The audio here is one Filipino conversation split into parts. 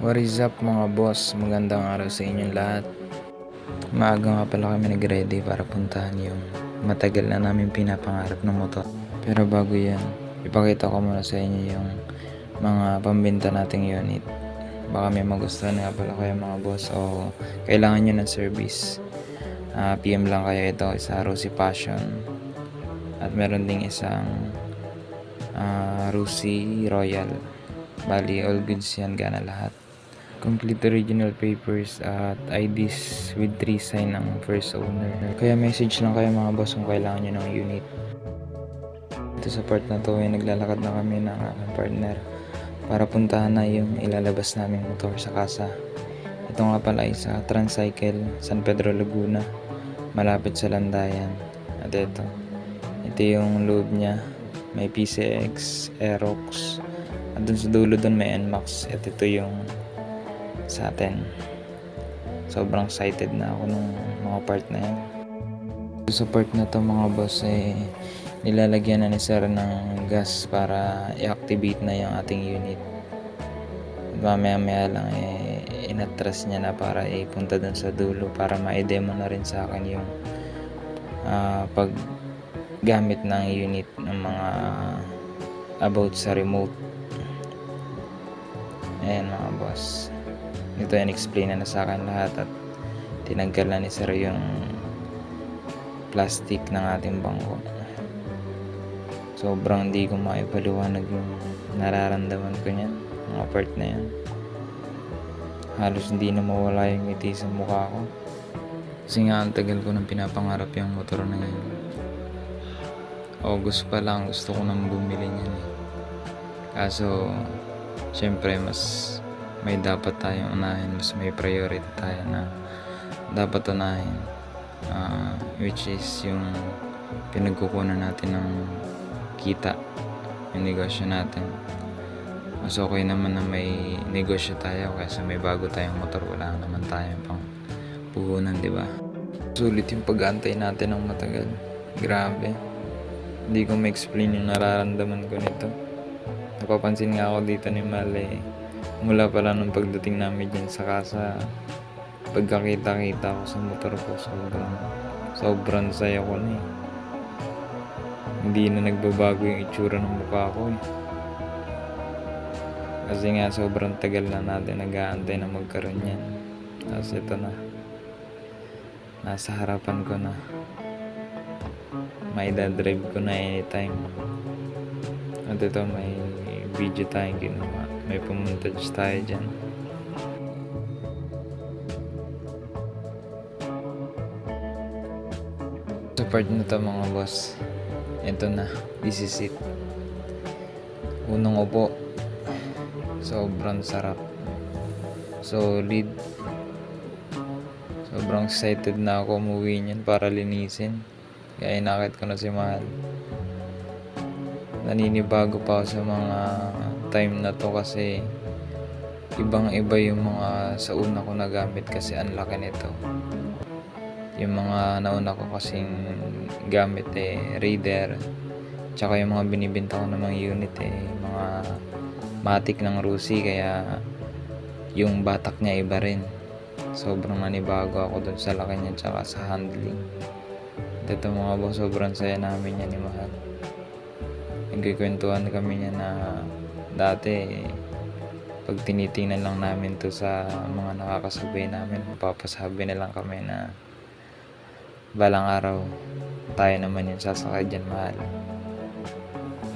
What is up mga boss? Magandang araw sa inyong lahat. Maaga nga pala kami nag-ready para puntahan yung matagal na namin pinapangarap ng motor. Pero bago yan, ipakita ko muna sa inyo yung mga pambenta nating unit. Baka may magustuhan nga pala kayo mga boss o kailangan nyo ng service. PM lang kayo, ito sa Rosy Passion. At meron ding isang Rosy Royal. Bali, all goods yan, gana lahat. Complete original papers at IDs with 3 sign ng first owner. Kaya message lang kayo mga boss kung kailangan nyo ng unit. Ito sa part na to ay naglalakad na kami ng aking partner para puntahan na yung ilalabas naming motor sa kasa. Ito nga pala ay sa Transcycle, San Pedro, Laguna, malapit sa Landayan. At ito yung loob niya. May PCX, Aerox, at dun sa dulo dun may NMAX. At ito yung sa atin. Sobrang excited na ako nung mga part na yan. Sa part na to mga boss nilalagyan na ni sir ng gas para i-activate na yung ating unit. Mamaya lang inatras niya na para ipunta dun sa dulo para ma-demo na rin sa akin yung paggamit ng unit ng mga about sa remote. Ayan mga boss, ito in-explain na sa akin lahat at tinanggal na ni sir yung plastic ng ating bangko. Sobrang hindi ko maipaliwanag yung nararamdaman ko niyan, mga part na yan. Halos hindi na mawala yung ngiti sa mukha ko kasi nga ang tagal ko nang pinapangarap yung motor na yan. August pa lang gusto ko nang bumili niyan kaso syempre mas may dapat tayong unahin, mas may priority tayo na dapat unahin, which is yung pinagkukunan natin ng kita, yung negosyo natin. Mas okay naman na may negosyo tayo kaysa may bago tayong motor, wala naman tayong pang puhunan, di ba? Sulit yung pag-aantay natin ng matagal, grabe, hindi ko ma-explain yung nararamdaman ko nito. Napapansin nga ako dito ni Male mula pala nung pagdating namin dyan sa kasa, pagkakita-kita ko sa motor ko, sobrang saya ko na hindi na nagbabago yung itsura ng mukha ko kasi nga sobrang tagal na natin nag-aantay na magkaroon yan. Tapos ito na, nasa harapan ko na, may dadrive ko na anytime. At ito may video tayong ginawa, may pumuntage tayo dyan. Sa part na to mga boss, ito na, this is it. Unang upo, sobrang sarap, solid, sobrang excited na ako umuwi niyan para linisin. Kaya inakit ko na si Mahal. Naninibago pa ako sa mga time na to kasi ibang iba yung mga sa una ko nagamit kasi ang laki nito. Yung mga nauna ko kasing gamit Raider, tsaka yung mga binibenta ko ng mga unit mga matic ng Rosy, kaya yung batak niya iba rin. Sobrang nanibago ako dun sa laki niya tsaka sa handling. Ito mga boss, sobrang saya namin yan ni Mahal. Nagkikwentuhan kami niya na dati pag tinitingnan lang namin to sa mga nakakasabay namin, mapapasabi na lang kami na balang araw tayo naman yung sasakay dyan, Mahal.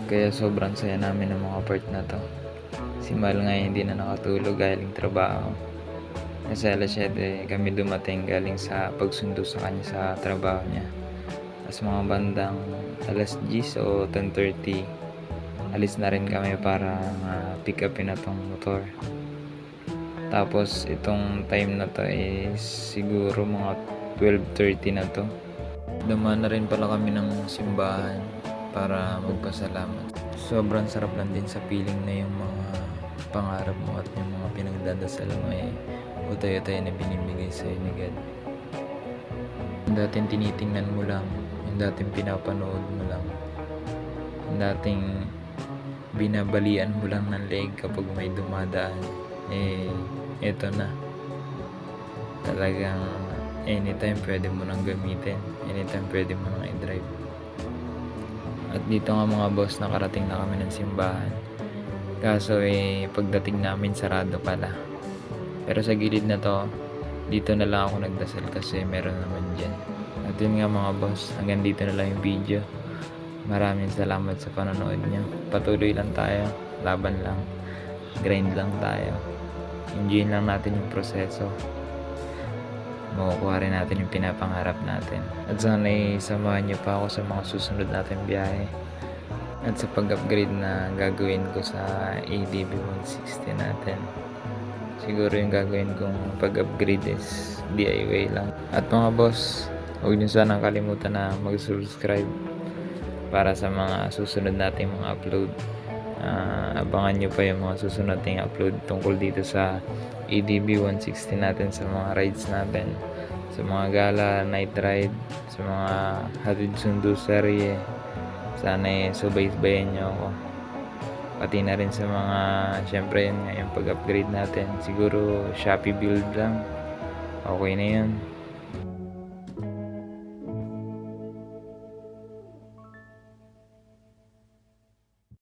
Kaya sobrang saya namin ng mga part na to. Si Mahal nga hindi na nakatulog galing trabaho kasi alas 7 kami dumating galing sa pagsundo sa kanya sa trabaho niya. Tapos mga bandang alas 10 o 10:30 alis na rin kami para pick upin na tong motor. Tapos itong time na to is siguro mga 12:30 na to. Dumaan na rin pala kami ng simbahan para magpasalamat. Sobrang sarap lang din sa feeling na yung mga pangarap mo at yung mga pinagdadasal mo utay-utay na binibigay sa'yo ni God. Yung dating tinitingnan mo lang, yung dating pinapanood mo lang, yung dating binabalian mo lang ng leg kapag may dumadaan, ito na. Talagang anytime pwede mo nang gamitin. Anytime pwede mo nang i-drive. At dito nga mga boss, nakarating na kami ng simbahan. Kaso pagdating namin sarado pala. Pero sa gilid na to, dito na lang ako nagdasal kasi meron naman dyan. At yun nga mga boss, hanggang dito na lang yung video. Maraming salamat sa panonood nyo. Patuloy lang tayo, laban lang, grind lang tayo. Enjoy lang natin yung proseso. Makukuha rin natin yung pinapangarap natin. At sana samahan nyo pa ako sa mga susunod natin biyahe. At sa pag-upgrade na gagawin ko sa ADB 160 natin. Siguro yung gagawin kong pag-upgrade is DIY lang. At mga boss, huwag nyo sanang kalimutan na mag-subscribe para sa mga susunod nating mga upload. Abangan nyo pa yung mga susunod nating upload tungkol dito sa ADB 160 natin, sa mga rides natin, sa mga gala, night ride, sa mga hatid sundo serye. Sana subay-subayan nyo ako. Pati na rin sa mga, syempre yun nga, yung pag-upgrade natin. Siguro Shopee build lang, okay na yun.